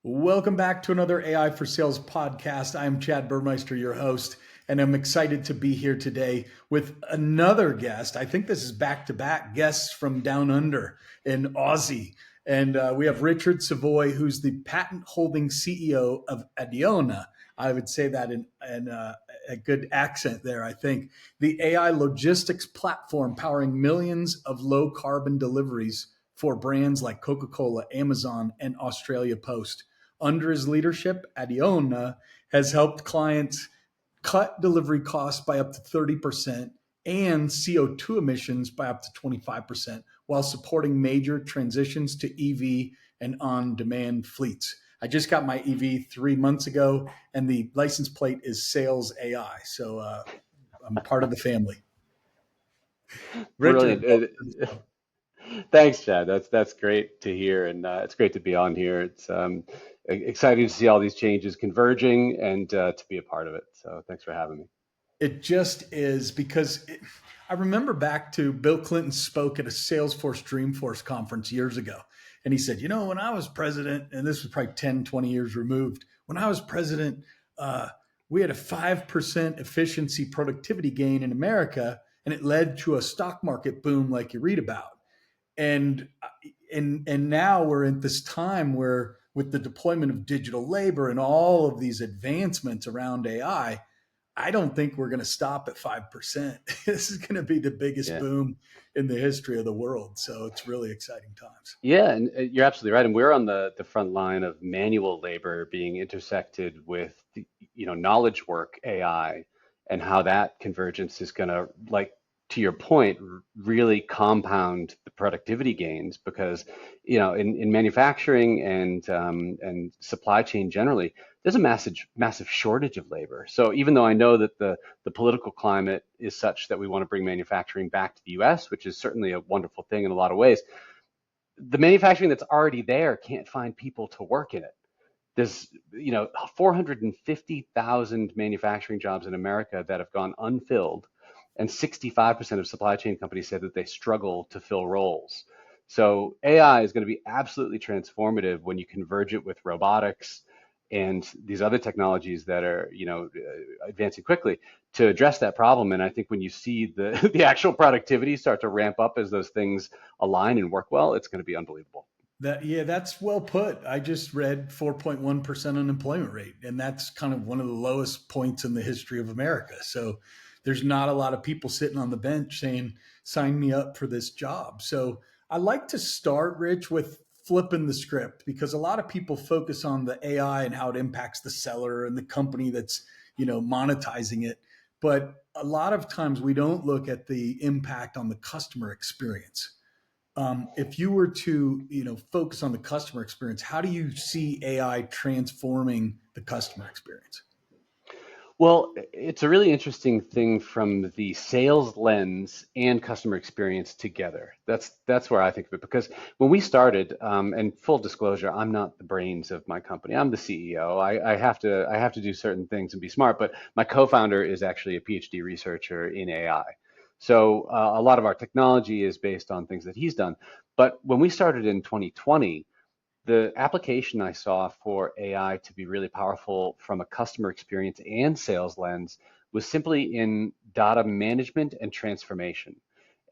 Welcome back to another AI for Sales podcast. I'm Chad Burmeister, your host, and I'm excited to be here today with another guest. I think this is back-to-back guests from down under in Aussie. And we have Richard Savoie, who's the patent-holding CEO of Adiona. I would say that in a good accent there, I think. The AI logistics platform powering millions of low-carbon deliveries for brands like Coca-Cola, Amazon, and Australia Post. Under his leadership, Adiona has helped clients cut delivery costs by up to 30% and CO2 emissions by up to 25% while supporting major transitions to EV and on-demand fleets. I just got my EV 3 months ago, and the license plate is Sales AI. So I'm part of the family. Richard, Brilliant. Thanks, Chad. That's great to hear, and it's great to be on here. It's exciting to see all these changes converging and to be a part of it. So thanks for having me. it just is because I remember back to Bill Clinton spoke at a Salesforce Dreamforce conference years ago. And he said, when I was president, and this was probably 10, 20 years removed, when I was president, we had a 5% efficiency productivity gain in America, and it led to a stock market boom like you read about. And and now we're at this time where with the deployment of digital labor and all of these advancements around I don't think we're going to stop at 5%. This is going to be the biggest Yeah. boom in the history of the world. So it's really exciting times. Yeah, and you're absolutely right. And we're on the front line of manual labor being intersected with knowledge work AI and how that convergence is going to, like, to your point, really compound the productivity gains because in manufacturing and supply chain generally, there's a massive shortage of labor. So even though I know that the political climate is such that we want to bring manufacturing back to the US, which is certainly a wonderful thing in a lot of ways, the manufacturing that's already there can't find people to work in it. There's 450,000 manufacturing jobs in America that have gone unfilled, and 65% of supply chain companies say that they struggle to fill roles. So AI is going to be absolutely transformative when you converge it with robotics and these other technologies that are advancing quickly to address that problem. And I think when you see the the actual productivity start to ramp up as those things align and work well, it's going to be unbelievable. That's well put. I just read 4.1% unemployment rate, and that's kind of one of the lowest points in the history of America. So there's not a lot of people sitting on the bench saying, sign me up for this job. So I like to start, Rich, with flipping the script because a lot of people focus on the AI and how it impacts the seller and the company that's, monetizing it. But a lot of times we don't look at the impact on the customer experience. If you were to focus on the customer experience, how do you see AI transforming the customer experience? Well, it's a really interesting thing from the sales lens and customer experience together. That's where I think of it because when we started, and full disclosure, I'm not the brains of my company. I'm the CEO. I have to do certain things and be smart, but my co-founder is actually a PhD researcher in AI. So a lot of our technology is based on things that he's done. But when we started in 2020, the application I saw for AI to be really powerful from a customer experience and sales lens was simply in data management and transformation.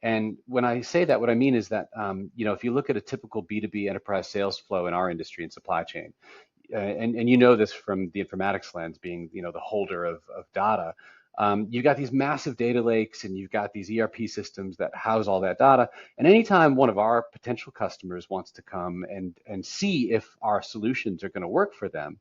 And when I say that, what I mean is that, if you look at a typical B2B enterprise sales flow in our industry and supply chain, and you know this from the informatics lens being, the holder of data, you've got these massive data lakes and you've got these ERP systems that house all that data. And anytime one of our potential customers wants to come and see if our solutions are going to work for them,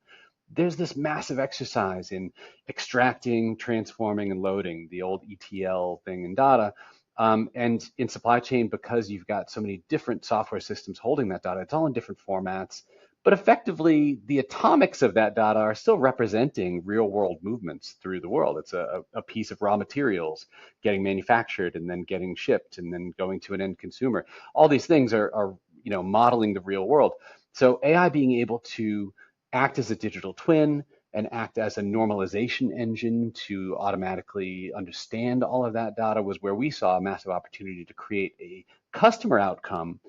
there's this massive exercise in extracting, transforming, and loading the old ETL thing in data. And in supply chain, because you've got so many different software systems holding that data, it's all in different formats. But effectively, the atomics of that data are still representing real world movements through the world. It's a piece of raw materials getting manufactured and then getting shipped and then going to an end consumer. All these things are modeling the real world. So AI being able to act as a digital twin and act as a normalization engine to automatically understand all of that data was where we saw a massive opportunity to create a customer outcome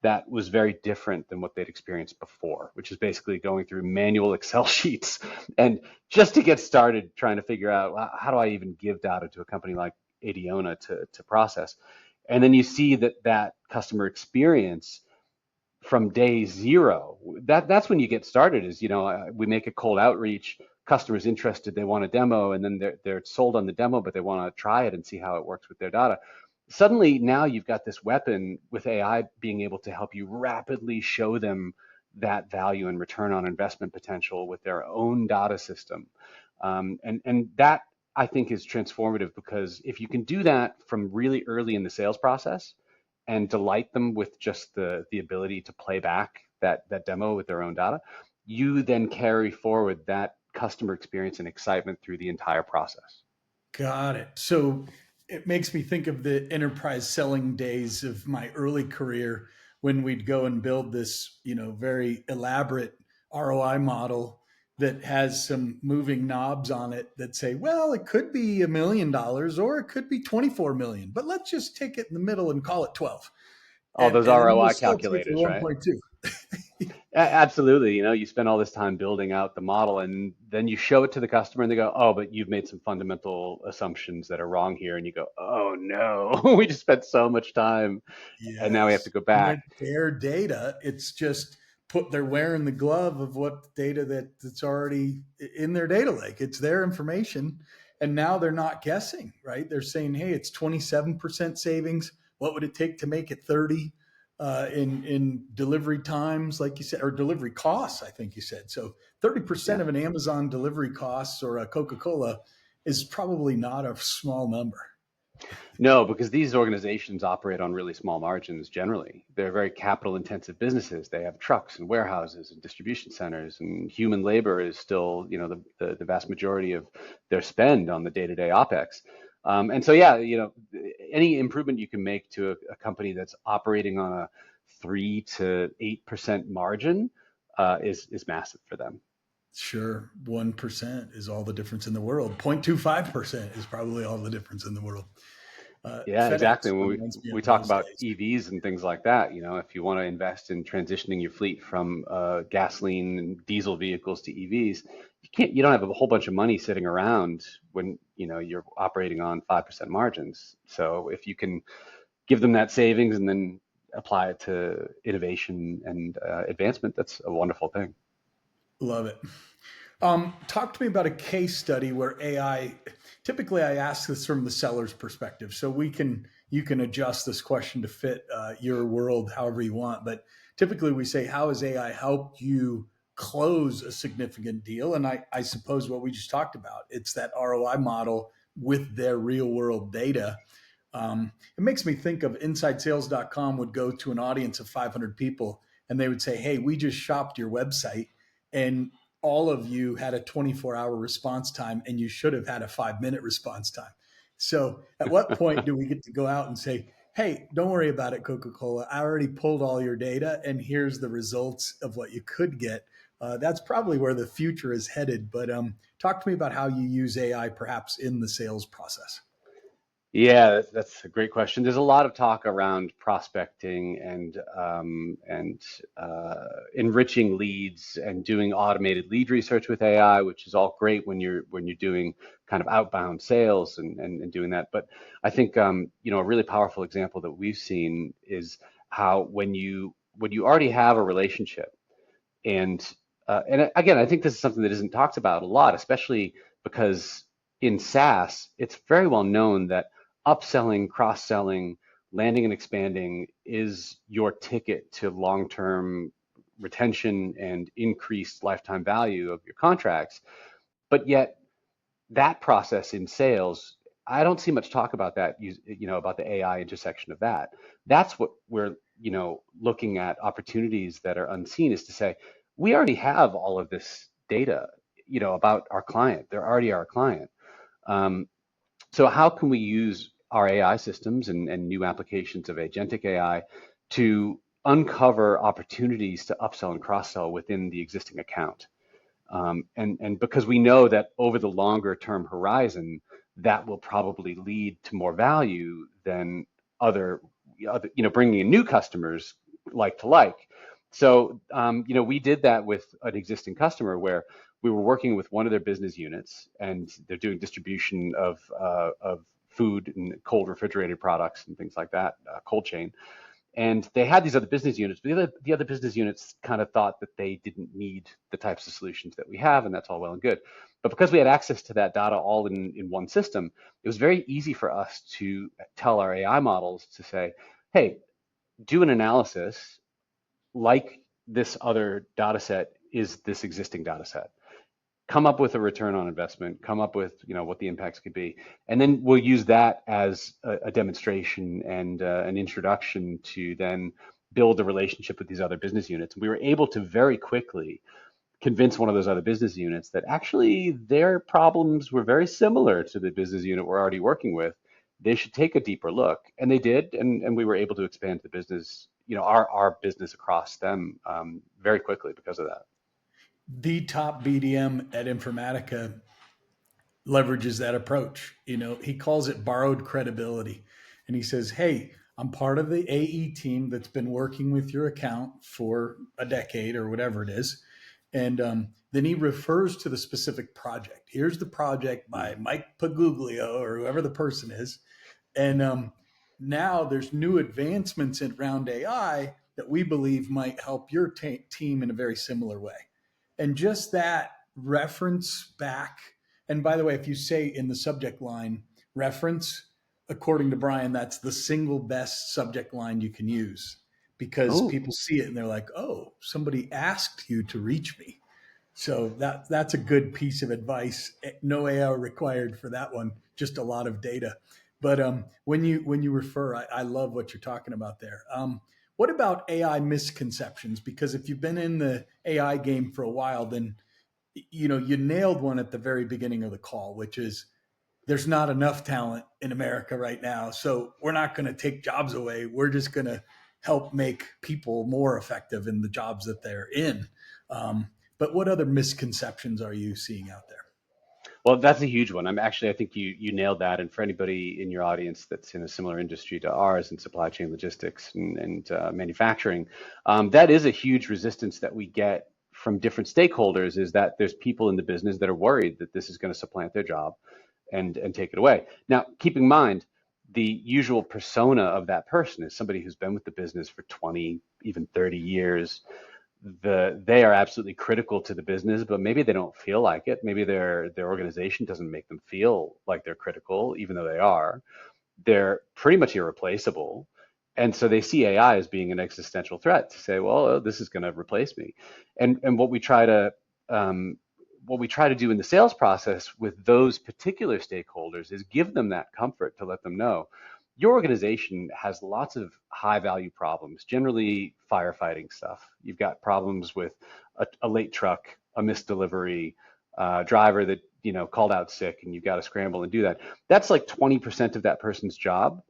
that was very different than what they'd experienced before, which is basically going through manual Excel sheets and just to get started trying to figure out, well, how do I even give data to a company like Adiona to process? And then you see that customer experience from day zero. That's when you get started. Is we make a cold outreach, customers interested, they want a demo, and then they're sold on the demo, but they want to try it and see how it works with their data. Suddenly now you've got this weapon with AI being able to help you rapidly show them that value and return on investment potential with their own data system. And that I think is transformative, because if you can do that from really early in the sales process and delight them with just the ability to play back that demo with their own data, you then carry forward that customer experience and excitement through the entire process. Got it. So it makes me think of the enterprise selling days of my early career when we'd go and build this, very elaborate ROI model that has some moving knobs on it that say, well, it could be $1 million or it could be 24 million, but let's just take it in the middle and call it 12. All And those then we'll ROI sell to you for calculators, right? 1.2. Absolutely. You spend all this time building out the model and then you show it to the customer and they go, oh, but you've made some fundamental assumptions that are wrong here. And you go, oh no, we just spent so much time and now we have to Yes. go And it's back. their data. It's just they're wearing the glove of what data that's already in their data lake. It's their information. And now they're not guessing, right? They're saying, hey, it's 27% savings. What would it take to make it 30 in delivery times, like you said, or delivery costs, I think you said. So 30% Yeah. of an Amazon delivery costs or a Coca-Cola is probably not a small number. No, because these organizations operate on really small margins generally. They're very capital intensive businesses. They have trucks and warehouses and distribution centers, and human labor is still, the vast majority of their spend on the day-to-day OpEx. And so, yeah, any improvement you can make to a company that's operating on a 3 to 8% margin is massive for them. Sure, 1% is all the difference in the world. 0.25% is probably all the difference in the world. Yeah, exactly. FedEx When reminds me we of talk those about days. EVs and things like that, if you want to invest in transitioning your fleet from gasoline and diesel vehicles to EVs, you don't have a whole bunch of money sitting around when, you're operating on 5% margins. So if you can give them that savings and then apply it to innovation and advancement, that's a wonderful thing. Love it. Talk to me about a case study where AI. Typically, I ask this from the seller's perspective, so you can adjust this question to fit your world however you want. But typically, we say, "How has AI helped you close a significant deal?" And I suppose what we just talked about, it's that ROI model with their real world data. It makes me think of InsideSales.com would go to an audience of 500 people, and they would say, "Hey, we just shopped your website, and all of you had a 24-hour response time and you should have had a 5-minute response time." So at what point do we get to go out and say, hey, don't worry about it, Coca-Cola. I already pulled all your data and here's the results of what you could get. That's probably where the future is headed. But talk to me about how you use AI perhaps in the sales process. Yeah, that's a great question. There's a lot of talk around prospecting and enriching leads and doing automated lead research with AI, which is all great when you're doing kind of outbound sales and doing that. But I think a really powerful example that we've seen is how when you already have a relationship and again, I think this is something that isn't talked about a lot, especially because in SaaS, it's very well known that upselling, cross-selling, landing and expanding is your ticket to long-term retention and increased lifetime value of your contracts. But yet that process in sales, I don't see much talk about that, about the AI intersection of that. That's what we're, looking at opportunities that are unseen is to say, we already have all of this data, about our client. They're already our client. Um, so how can we use our AI systems and new applications of agentic AI to uncover opportunities to upsell and cross-sell within the existing account? And because we know that over the longer term horizon, that will probably lead to more value than other bringing in new customers like to like. So, we did that with an existing customer where we were working with one of their business units, and they're doing distribution of food and cold refrigerated products and things like that, cold chain. And they had these other business units, but the other business units kind of thought that they didn't need the types of solutions that we have, and that's all well and good. But because we had access to that data all in one system, it was very easy for us to tell our AI models to say, hey, do an analysis like this other data set is this existing data set. Come up with a return on investment, come up with what the impacts could be, and then we'll use that as a demonstration and an introduction to then build a relationship with these other business units. And we were able to very quickly convince one of those other business units that actually their problems were very similar to the business unit we're already working with. They should take a deeper look, and they did, and we were able to expand the business, our business across them very quickly because of that. The top BDM at Informatica leverages that approach. He calls it borrowed credibility. And he says, hey, I'm part of the AE team that's been working with your account for a decade or whatever it is. And then he refers to the specific project. Here's the project by Mike Paguglio or whoever the person is. And now there's new advancements around AI that we believe might help your team in a very similar way. And just that reference back. And by the way, if you say in the subject line reference, according to Brian, that's the single best subject line you can use because Oh, people see it and they're like, oh, somebody asked you to reach me. So that's a good piece of advice. No AI required for that one, just a lot of data. But when you refer, I love what you're talking about there. What about AI misconceptions? Because if you've been in the AI game for a while, then you nailed one at the very beginning of the call, which is there's not enough talent in America right now. So we're not going to take jobs away. We're just going to help make people more effective in the jobs that they're in. But what other misconceptions are you seeing out there? well, that's a huge one. I think you nailed that. And for anybody in your audience that's in a similar industry to ours in supply chain logistics and manufacturing, that is a huge resistance that we get from different stakeholders. Is that there's people in the business that are worried that this is going to supplant their job and take it away. Now, keep in mind, the usual persona of that person is somebody who's been with the business for 20, even 30 years. They are absolutely critical to the business, but maybe they don't feel like it. Maybe their organization doesn't make them feel like they're critical, even though they are. They're pretty much irreplaceable. And so they see AI as being an existential threat to say, well, this is going to replace me. And what we try to do in the sales process with those particular stakeholders is give them that comfort to let them know your organization has lots of high value problems, generally firefighting stuff. You've got problems with a late truck, a missed delivery, driver that called out sick, and you've got to scramble and do that. That's like 20% of that person's job.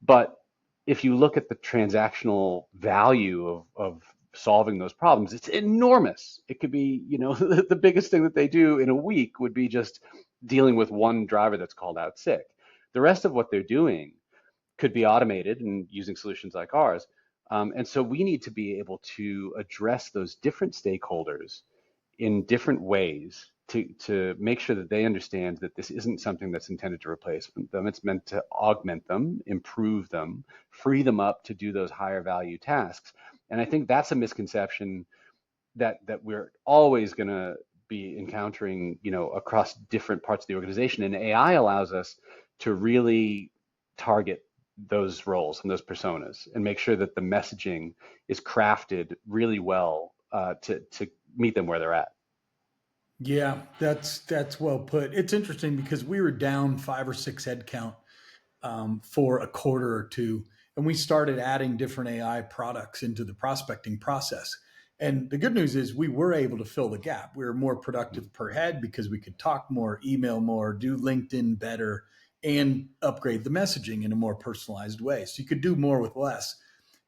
But if you look at the transactional value of solving those problems, it's enormous. It could be, the biggest thing that they do in a week would be just dealing with one driver that's called out sick. The rest of what they're doing could be automated and using solutions like ours. And so we need to be able to address those different stakeholders in different ways to make sure that they understand that this isn't something that's intended to replace them. It's meant to augment them, improve them, free them up to do those higher value tasks. And I think that's a misconception that we're always going to be encountering, across different parts of the organization. And AI allows us to really target those roles and those personas and make sure that the messaging is crafted really well to meet them where they're at. Yeah, that's well put. It's interesting because we were down 5 or 6 headcount for a quarter or two, and we started adding different AI products into the prospecting process. And the good news is we were able to fill the gap. We were more productive per head because we could talk more, email more, do LinkedIn better, and upgrade the messaging in a more personalized way. So you could do more with less.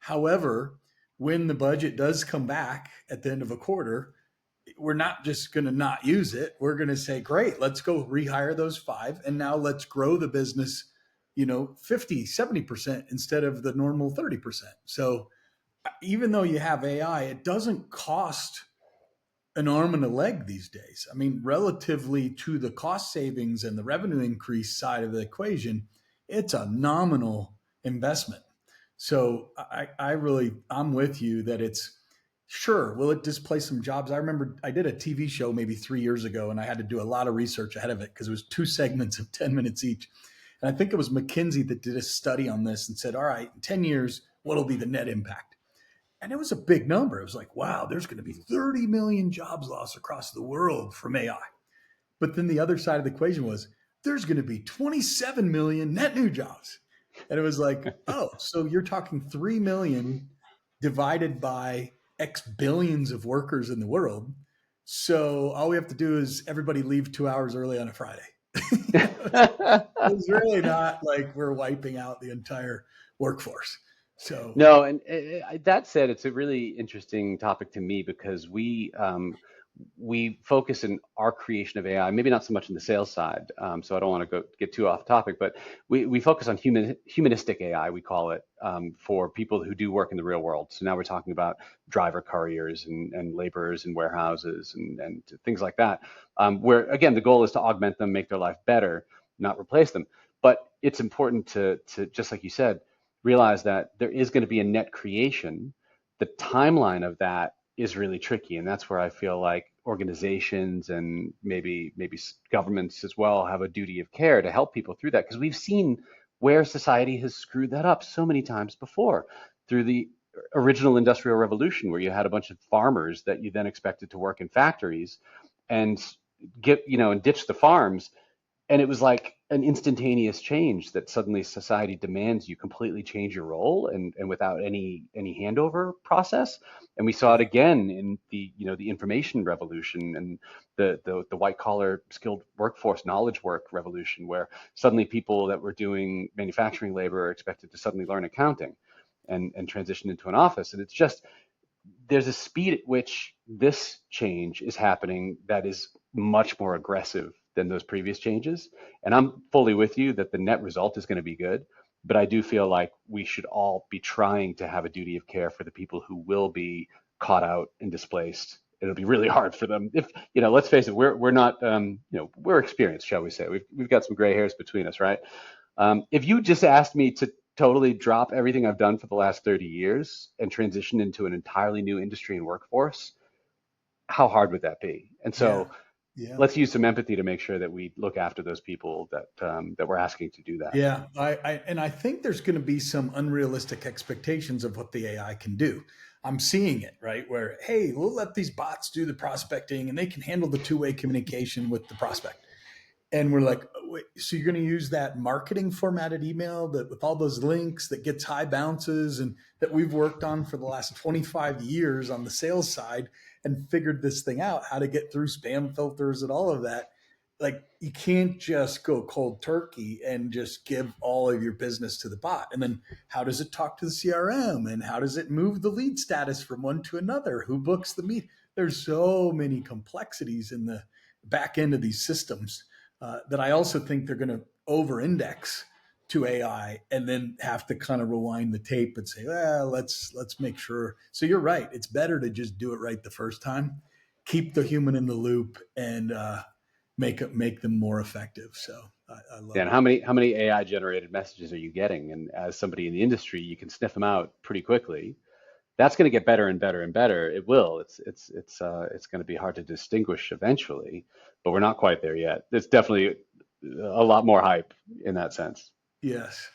However, when the budget does come back at the end of a quarter, we're not just going to not use it. We're going to say, great, let's go rehire those 5. And now let's grow the business, 50, 70% instead of the normal 30%. So even though you have AI, it doesn't cost an arm and a leg these days. I mean, relatively to the cost savings and the revenue increase side of the equation, it's a nominal investment. So I'm with you that it's sure, will it displace some jobs? I remember I did a TV show maybe 3 years ago and I had to do a lot of research ahead of it because it was two segments of 10 minutes each. And I think it was McKinsey that did a study on this and said, all right, in 10 years, what'll be the net impact? And it was a big number. It was like, wow, there's going to be 30 million jobs lost across the world from AI. But then the other side of the equation was there's going to be 27 million net new jobs. And it was like, oh, so you're talking 3 million divided by X billions of workers in the world. So all we have to do is everybody leave 2 hours early on a Friday. It's really not like we're wiping out the entire workforce. So, No, and that said, it's a really interesting topic to me because we focus in our creation of AI, maybe not so much in the sales side. So I don't want to get too off topic, but we focus on humanistic AI, we call it, for people who do work in the real world. So now we're talking about driver couriers and laborers in warehouses and things like that, where again, the goal is to augment them, make their life better, not replace them. But it's important to just like you said, realize that there is going to be a net creation. The timeline of that is really tricky, and that's where I feel like organizations and maybe governments as well have a duty of care to help people through that because we've seen where society has screwed that up so many times before through the original industrial revolution where you had a bunch of farmers that you then expected to work in factories and and ditch the farms, and it was like an instantaneous change that suddenly society demands you completely change your role and without any handover process. And we saw it again in the information revolution and the white collar skilled workforce knowledge work revolution, where suddenly people that were doing manufacturing labor are expected to suddenly learn accounting and transition into an office. And it's just there's a speed at which this change is happening that is much more aggressive than those previous changes. And I'm fully with you that the net result is going to be good. But I do feel like we should all be trying to have a duty of care for the people who will be caught out and displaced. It'll be really hard for them. If let's face it, we're not we're experienced, shall we say? We've got some gray hairs between us, right? If you just asked me to totally drop everything I've done for the last 30 years and transition into an entirely new industry and workforce, how hard would that be? And yeah, so yeah. let's use some empathy to make sure that we look after those people that we're asking to do that. Yeah, I think there's going to be some unrealistic expectations of what the AI can do. I'm seeing it right where hey, we'll let these bots do the prospecting and they can handle the two-way communication with the prospect. And we're like, "Oh, wait, so you're going to use that marketing formatted email that with all those links that gets high bounces and that we've worked on for the last 25 years on the sales side and figured this thing out, how to get through spam filters and all of that. Like you can't just go cold turkey and just give all of your business to the bot. And then how does it talk to the CRM and how does it move the lead status from one to another? Who books the meet? There's so many complexities in the back end of these systems that I also think they're going to over index to AI and then have to kind of rewind the tape and say, well, let's make sure. So you're right. It's better to just do it right the first time, keep the human in the loop, and make them more effective. So I love And it. how many AI generated messages are you getting? And as somebody in the industry, you can sniff them out pretty quickly. That's going to get better and better and better. It will. It's going to be hard to distinguish eventually, but we're not quite there yet. There's definitely a lot more hype in that sense. Yes.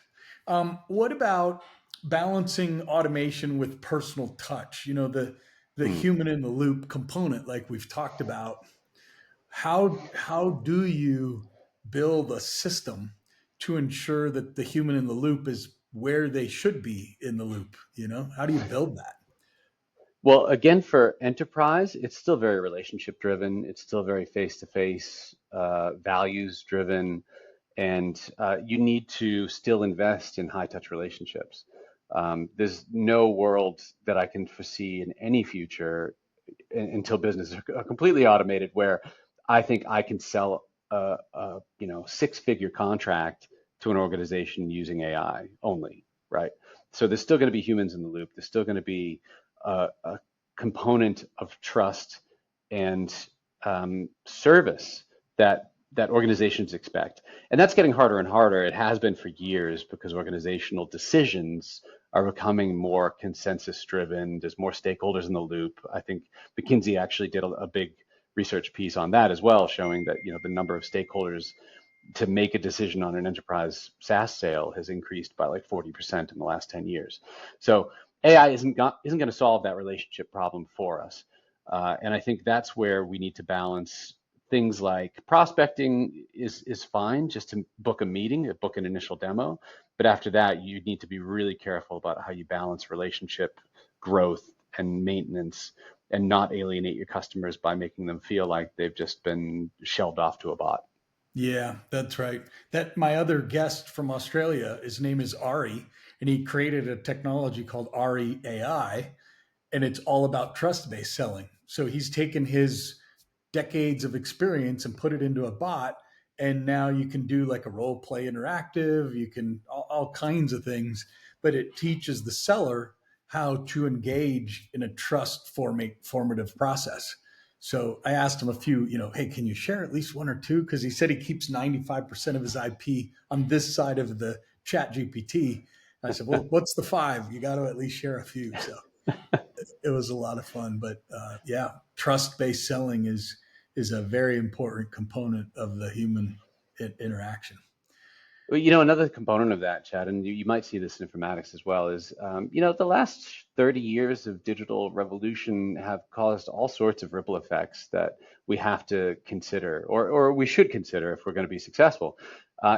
What about balancing automation with personal touch? You know, the Hmm. human in the loop component, like we've talked about. How do you build a system to ensure that the human in the loop is where they should be in the loop? You know, how do you build that? Well, again, for enterprise, it's still very relationship driven. It's still very face to face, values driven, and you need to still invest in high touch relationships. There's no world that I can foresee in any future until businesses are completely automated where I think I can sell a six-figure contract to an organization using AI only, right? So there's still going to be humans in the loop. There's still going to be a component of trust and service that organizations expect. And that's getting harder and harder. It has been for years because organizational decisions are becoming more consensus driven. There's more stakeholders in the loop. I think McKinsey actually did a big research piece on that as well, showing that the number of stakeholders to make a decision on an enterprise SaaS sale has increased by like 40% in the last 10 years. So AI isn't going to solve that relationship problem for us. And I think that's where we need to balance things like prospecting is fine just to book a meeting, book an initial demo. But after that, you need to be really careful about how you balance relationship growth and maintenance and not alienate your customers by making them feel like they've just been shelved off to a bot. Yeah, that's right. That my other guest from Australia, his name is Ari, and he created a technology called Ari AI, and it's all about trust-based selling. So he's taken his decades of experience and put it into a bot, and now you can do like a role play interactive, you can all kinds of things, but it teaches the seller how to engage in a formative process. So I asked him a few, hey, can you share at least one or two? Because he said he keeps 95% of his IP on this side of the chat GPT. I said, well, what's the five? You got to at least share a few. So it was a lot of fun. But yeah, trust-based selling is a very important component of the human interaction. Well, another component of that, Chad, and you might see this in informatics as well, is, the last 30 years of digital revolution have caused all sorts of ripple effects that we have to consider, or we should consider if we're going to be successful.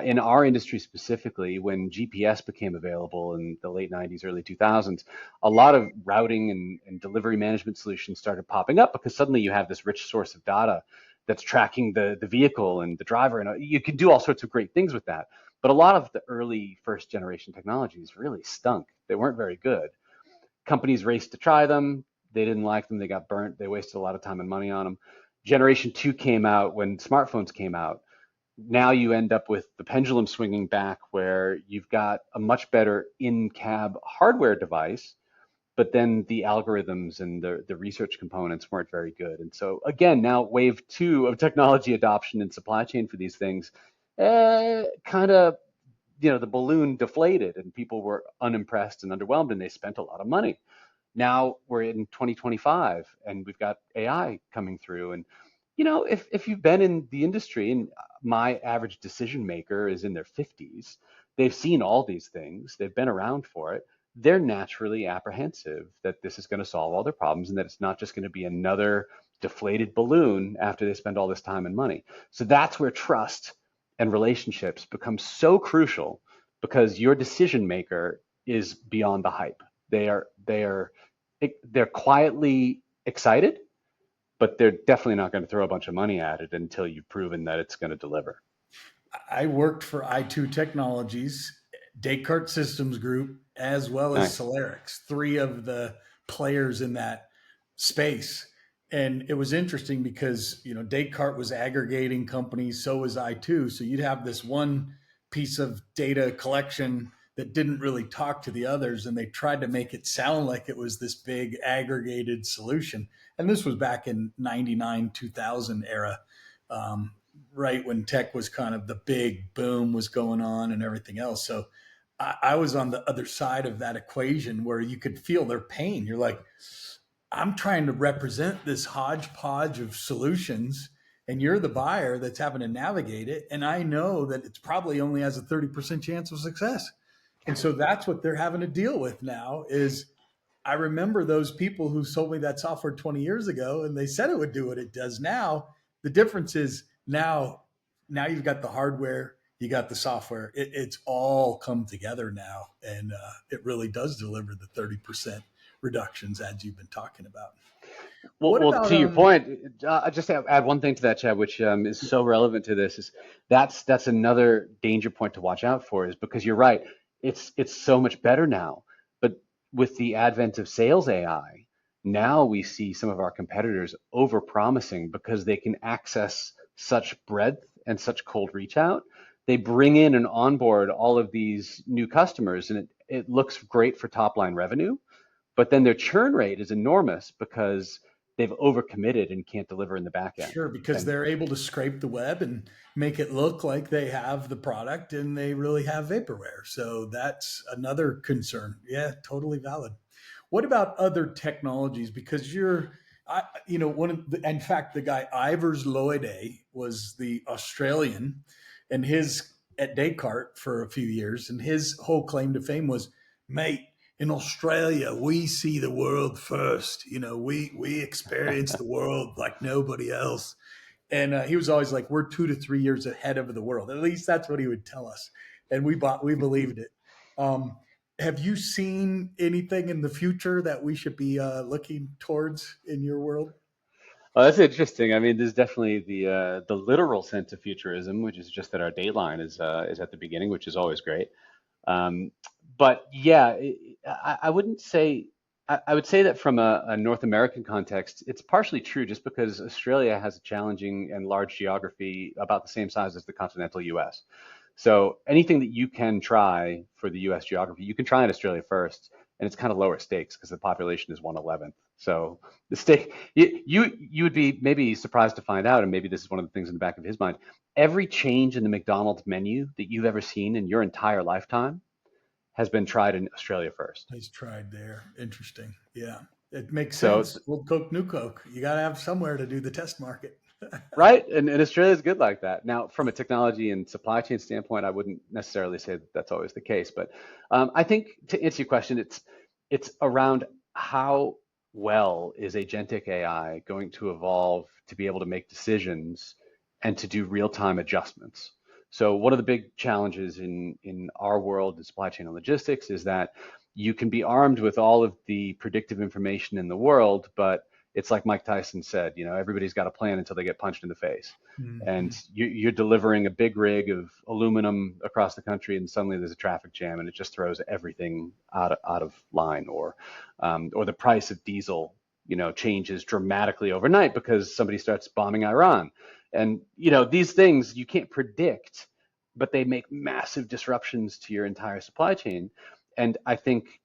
In our industry specifically, when GPS became available in the late 90s, early 2000s, a lot of routing and delivery management solutions started popping up because suddenly you have this rich source of data that's tracking the vehicle and the driver, and you can do all sorts of great things with that. But a lot of the early first generation technologies really stunk. They weren't very good. Companies raced to try them. They didn't like them. They got burnt. They wasted a lot of time and money on them. Generation 2 came out when smartphones came out. Now you end up with the pendulum swinging back where you've got a much better in-cab hardware device, but then the algorithms and the research components weren't very good. And so again, now wave 2 of technology adoption and supply chain for these things kind of, the balloon deflated and people were unimpressed and underwhelmed and they spent a lot of money. Now we're in 2025 and we've got AI coming through. And, if you've been in the industry, and my average decision maker is in their 50s, they've seen all these things, they've been around for it. They're naturally apprehensive that this is going to solve all their problems and that it's not just going to be another deflated balloon after they spend all this time and money. So that's where trust and relationships become so crucial because your decision maker is beyond the hype. They're quietly excited, but they're definitely not going to throw a bunch of money at it until you've proven that it's going to deliver. I worked for i2 Technologies, Descartes Systems Group, as well as Nice. Solarix, three of the players in that space. And it was interesting because, Descartes was aggregating companies, so was i2. So you'd have this one piece of data collection that didn't really talk to the others, and they tried to make it sound like it was this big aggregated solution. And this was back in 99, 2000 era, right when tech was kind of the big boom was going on and everything else. So I was on the other side of that equation where you could feel their pain. You're like, I'm trying to represent this hodgepodge of solutions, and you're the buyer that's having to navigate it. And I know that it's probably only has a 30% chance of success. And so that's what they're having to deal with now is I remember those people who sold me that software 20 years ago, and they said it would do what it does now. The difference is now you've got the hardware, you got the software. It's all come together now, and it really does deliver the 30% reductions as you've been talking about. What Well, about to your point, I just add one thing to that, Chad, which is so relevant to this. Is that's another danger point to watch out for, is because you're right, it's so much better now. But with the advent of sales AI, now we see some of our competitors over-promising because they can access such breadth and such cold reach out. They bring in and onboard all of these new customers, and it looks great for top line revenue, but then their churn rate is enormous because they've overcommitted and can't deliver in the back end. Sure, because And they're able to scrape the web and make it look like they have the product and they really have vaporware. So that's another concern. Yeah, totally valid. What about other technologies? Because one of the, in fact, the guy Ivers Lloyday was the Australian, and his at Descartes for a few years, and his whole claim to fame was, mate, in Australia, we see the world first. We experience the world like nobody else. And he was always like, "We're 2 to 3 years ahead of the world." At least that's what he would tell us, and we believed it. Um, have you seen anything in the future that we should be looking towards in your world? that's interesting. I mean, there's definitely the literal sense of futurism, which is just that our dateline is at the beginning, which is always great. Um, but yeah, I wouldn't say, I would say that from a North American context, it's partially true just because Australia has a challenging and large geography about the same size as the continental US. So anything that you can try for the US geography, you can try in Australia first, and it's kind of lower stakes because the population is 1/11th. So the stake, you would be maybe surprised to find out, and maybe this is one of the things in the back of his mind. Every change in the McDonald's menu that you've ever seen in your entire lifetime has been tried in Australia first. He's tried there. Interesting. Yeah, it makes So, sense. Old Coke, new Coke. You got to have somewhere to do the test market. right, and Australia is good like that. Now, from a technology and supply chain standpoint, I wouldn't necessarily say that that's always the case, but I think to answer your question, it's around how well is agentic AI going to evolve to be able to make decisions and to do real-time adjustments. So one of the big challenges in our world in supply chain and logistics is that you can be armed with all of the predictive information in the world, but it's like Mike Tyson said, everybody's got a plan until they get punched in the face. Mhm. And you're delivering a big rig of aluminum across the country, and suddenly there's a traffic jam, and it just throws everything out of line, or the price of diesel, changes dramatically overnight because somebody starts bombing Iran. And these things you can't predict, but they make massive disruptions to your entire supply chain. And I think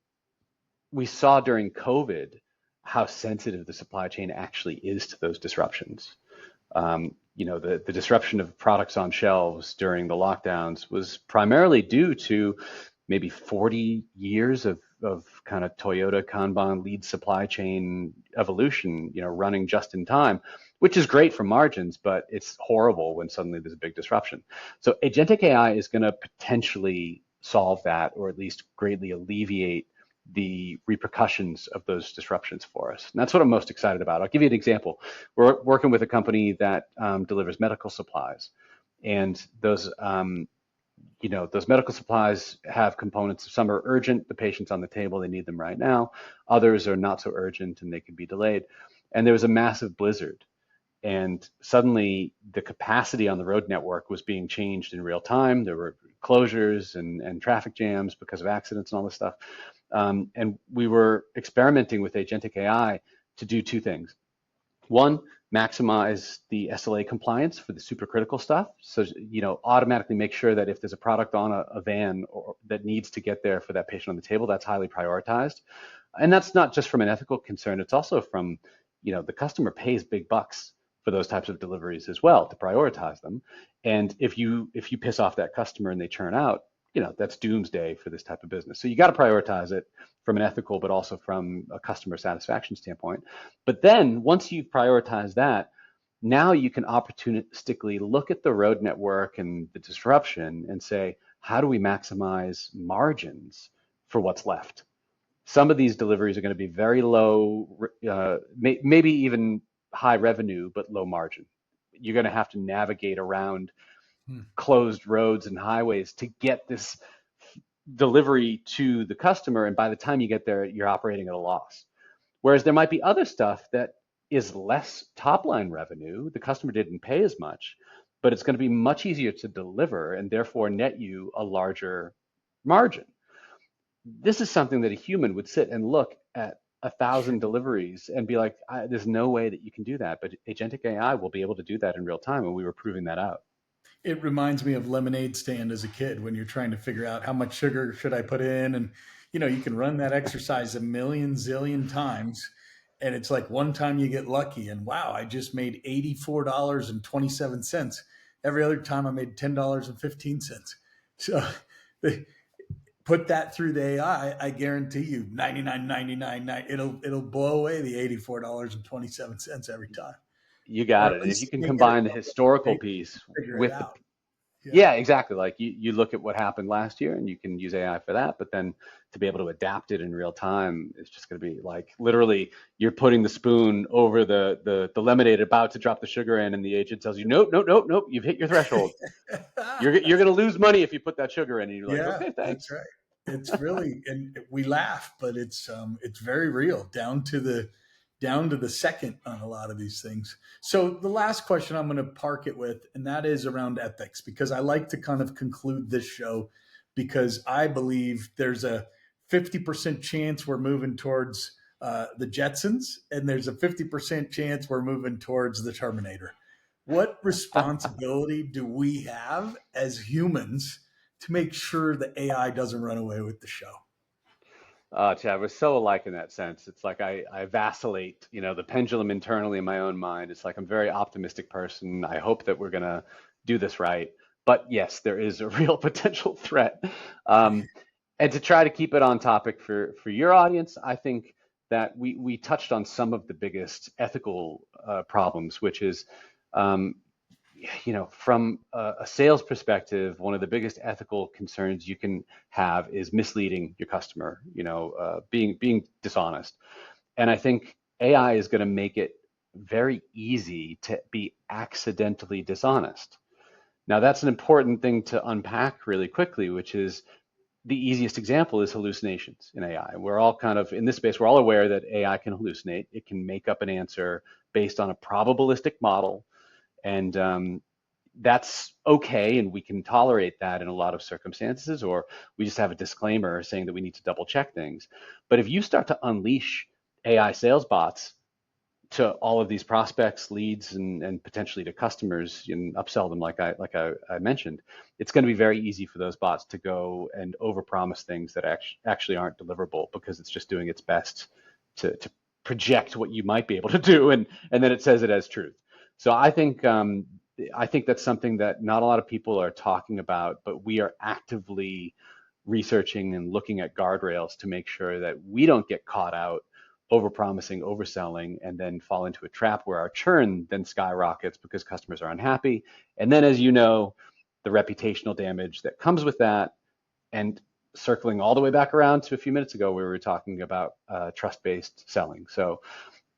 we saw during COVID how sensitive the supply chain actually is to those disruptions. The disruption of products on shelves during the lockdowns was primarily due to maybe 40 years of kind of Toyota Kanban lead supply chain evolution, running just in time, which is great for margins, but it's horrible when suddenly there's a big disruption. So agentic AI is going to potentially solve that, or at least greatly alleviate the repercussions of those disruptions for us. And that's what I'm most excited about. I'll give you an example. We're working with a company that delivers medical supplies, and those medical supplies have components. Some are urgent, the patient's on the table, they need them right now. Others are not so urgent and they can be delayed. And there was a massive blizzard, and suddenly the capacity on the road network was being changed in real time. There were closures and traffic jams because of accidents and all this stuff. And we were experimenting with agentic AI to do two things. One, maximize the SLA compliance for the supercritical stuff. So, automatically make sure that if there's a product on a van or that needs to get there for that patient on the table, that's highly prioritized. And that's not just from an ethical concern, it's also from, the customer pays big bucks for those types of deliveries as well to prioritize them. And if you piss off that customer and they churn out, that's doomsday for this type of business. So you got to prioritize it from an ethical, but also from a customer satisfaction standpoint. But then once you've prioritized that, now you can opportunistically look at the road network and the disruption and say, how do we maximize margins for what's left? Some of these deliveries are going to be very low, maybe even high revenue, but low margin. You're going to have to navigate around Hmm. closed roads and highways to get this delivery to the customer. And by the time you get there, you're operating at a loss. Whereas there might be other stuff that is less top line revenue. The customer didn't pay as much, but it's going to be much easier to deliver and therefore net you a larger margin. This is something that a human would sit and look at 1,000 deliveries and be like, there's no way that you can do that. But agentic AI will be able to do that in real time. And we were proving that out. It reminds me of lemonade stand as a kid when you're trying to figure out how much sugar should I put in, and you can run that exercise a million zillion times, and it's like one time you get lucky, and wow, I just made $84.27. Every other time I made $10.15. So they put that through the AI. I guarantee you, 99.99, it'll blow away the $84.27 every time, You or got at it. And if you least can make it combine the above historical it, piece figure it with the, out. Yeah. yeah, exactly. Like you look at what happened last year and you can use AI for that, but then to be able to adapt it in real time is just going to be like literally you're putting the spoon over the lemonade about to drop the sugar in, and the agent tells you, nope, nope, nope, nope, you've hit your threshold. You're going to lose money if you put that sugar in. And you're like, Yeah, okay, that's thanks. right. It's really, and we laugh, but it's very real down to the second on a lot of these things. So the last question I'm going to park it with, and that is around ethics, because I like to kind of conclude this show because I believe there's a 50% chance we're moving towards the Jetsons, and there's a 50% chance we're moving towards the Terminator. What responsibility do we have as humans to make sure the AI doesn't run away with the show? Chad, we're so alike in that sense. It's like I vacillate, the pendulum internally in my own mind. It's like I'm a very optimistic person. I hope that we're gonna do this right. But yes, there is a real potential threat. Um, and to try to keep it on topic for your audience, I think that we touched on some of the biggest ethical problems, which is um, from a sales perspective, one of the biggest ethical concerns you can have is misleading your customer, being dishonest. And I think AI is going to make it very easy to be accidentally dishonest. Now, that's an important thing to unpack really quickly, which is the easiest example is hallucinations in AI. We're all kind of in this space, we're all aware that AI can hallucinate. It can make up an answer based on a probabilistic model. And that's okay, and we can tolerate that in a lot of circumstances, or we just have a disclaimer saying that we need to double check things. But if you start to unleash AI sales bots to all of these prospects, leads, and potentially to customers and upsell them, like I mentioned, it's going to be very easy for those bots to go and overpromise things that actually aren't deliverable because it's just doing its best to project what you might be able to do, and then it says it as truth. So I think that's something that not a lot of people are talking about, but we are actively researching and looking at guardrails to make sure that we don't get caught out overpromising, overselling, and then fall into a trap where our churn then skyrockets because customers are unhappy. And then, as you know, the reputational damage that comes with that. And circling all the way back around to a few minutes ago, we were talking about trust-based selling. So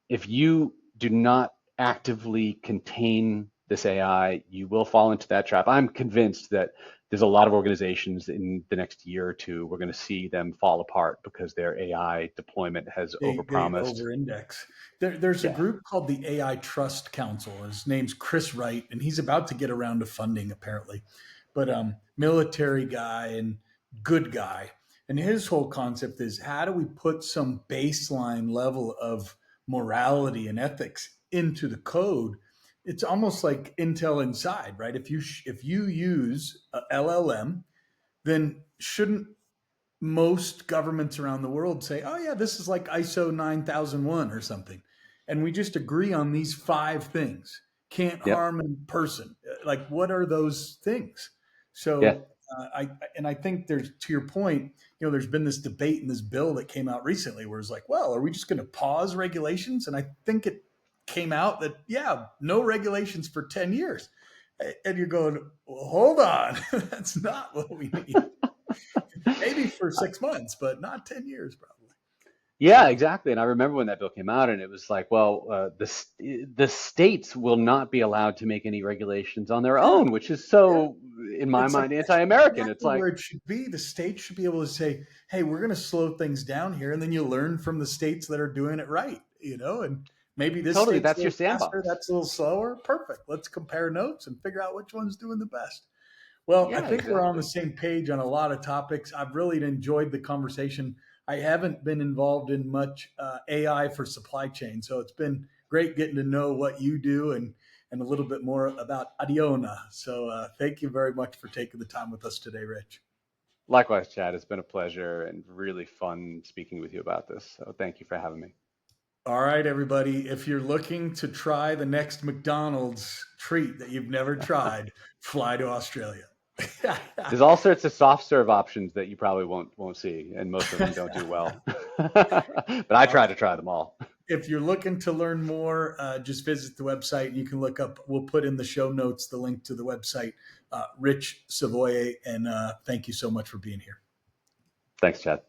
if you do not actively contain this AI, you will fall into that trap. I'm convinced that there's a lot of organizations in the next year or two, we're going to see them fall apart because their AI deployment has They overpromised. over index. There's a Yeah. group called the AI Trust Council. His name's Chris Wright, and he's about to get around to funding apparently. But military guy and good guy. And his whole concept is how do we put some baseline level of morality and ethics into the code? It's almost like Intel Inside, right? If you use a LLM, then shouldn't most governments around the world say, oh, yeah, this is like ISO 9001 or something. And we just agree on these five things. Can't Yep. harm in person. Like, what are those things? Yeah. So, I think there's, to your point, there's been this debate in this bill that came out recently where it's like, well, are we just going to pause regulations? And I think it came out that, yeah, no regulations for 10 years. And you're going, well, hold on. That's not what we need. Maybe for 6 months, but not 10 years, probably. Yeah, So, exactly. And I remember when that bill came out, and it was like, well, the states will not be allowed to make any regulations on their yeah, own, which is yeah. so, in my It's like mind, that's anti-American. It's exactly like, where it should be. The state should be able to say, hey, we're going to slow things down here. And then you learn from the states that are doing it right, and maybe this totally, state's a that's your little faster, sandbox. that's a little slower. Perfect. Let's compare notes and figure out which one's doing the best. Well, I Yeah, think we're on the exactly. same page on a lot of topics. I've really enjoyed the conversation. I haven't been involved in much AI for supply chain, so it's been great getting to know what you do, and a little bit more about Adiona. So thank you very much for taking the time with us today, Rich. Likewise, Chad, it's been a pleasure and really fun speaking with you about this. So thank you for having me. All right, everybody. If you're looking to try the next McDonald's treat that you've never tried, fly to Australia. There's all sorts of soft serve options that you probably won't see, and most of them don't do well. But I try to try them all. If you're looking to learn more, just visit the website. You can look up, we'll put in the show notes the link to the website, Rich Savoie. And thank you so much for being here. Thanks, Chad.